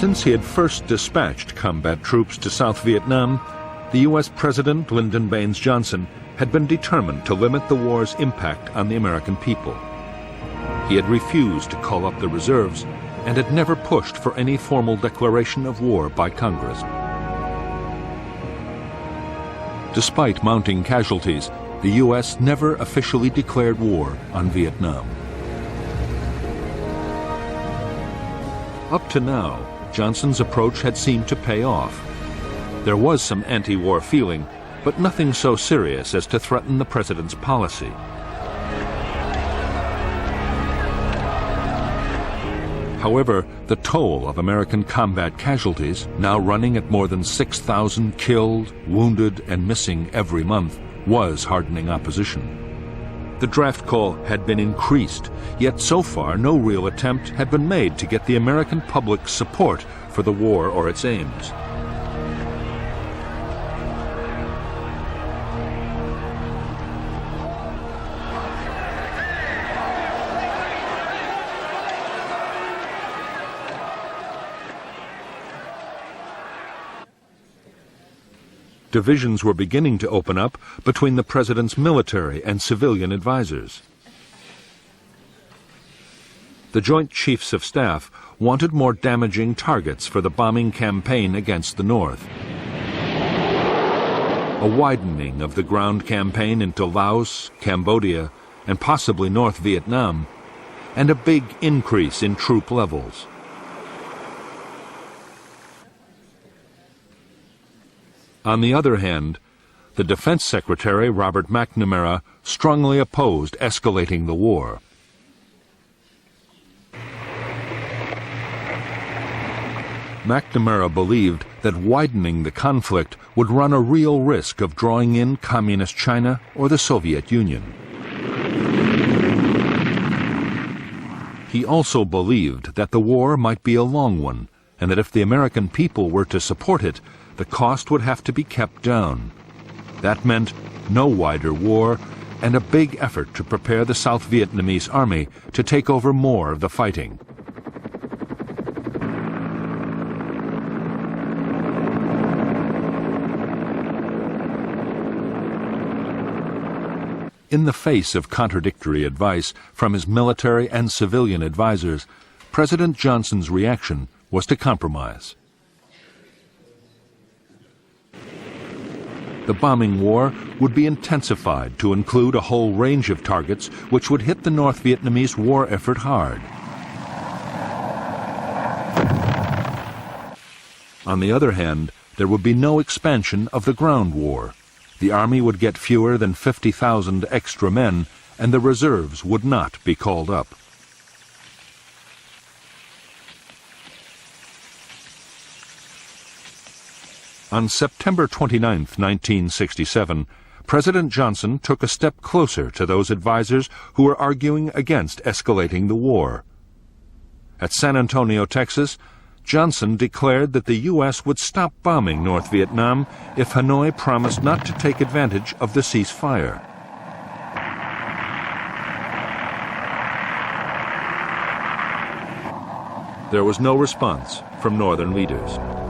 Since he had first dispatched combat troops to South Vietnam, the U.S. President Lyndon Baines Johnson had been determined to limit the war's impact on the American people. He had refused to call up the reserves and had never pushed for any formal declaration of war by Congress. Despite mounting casualties, the U.S. never officially declared war on Vietnam. Up to now, Johnson's approach had seemed to pay off. There was some anti-war feeling, but nothing so serious as to threaten the president's policy. However, the toll of American combat casualties, now running at more than 6,000 killed, wounded, and missing every month, was hardening opposition. The draft call had been increased, yet so far no real attempt had been made to get the American public's support for the war or its aims. Divisions were beginning to open up between the president's military and civilian advisors. The Joint Chiefs of Staff wanted more damaging targets for the bombing campaign against the North. A widening of the ground campaign into Laos, Cambodia, and possibly North Vietnam, and a big increase in troop levels. On the other hand, the Defense Secretary, Robert McNamara, strongly opposed escalating the war. McNamara believed that widening the conflict would run a real risk of drawing in Communist China or the Soviet Union. He also believed that the war might be a long one, and that if the American people were to support it, the cost would have to be kept down. That meant no wider war and a big effort to prepare the South Vietnamese army to take over more of the fighting. In the face of contradictory advice from his military and civilian advisors, President Johnson's reaction was to compromise. The bombing war would be intensified to include a whole range of targets which would hit the North Vietnamese war effort hard. On the other hand, there would be no expansion of the ground war. The army would get fewer than 50,000 extra men, and the reserves would not be called up. On September 29, 1967, President Johnson took a step closer to those advisers who were arguing against escalating the war. At San Antonio, Texas, Johnson declared that the U.S. would stop bombing North Vietnam if Hanoi promised not to take advantage of the ceasefire. There was no response from Northern leaders.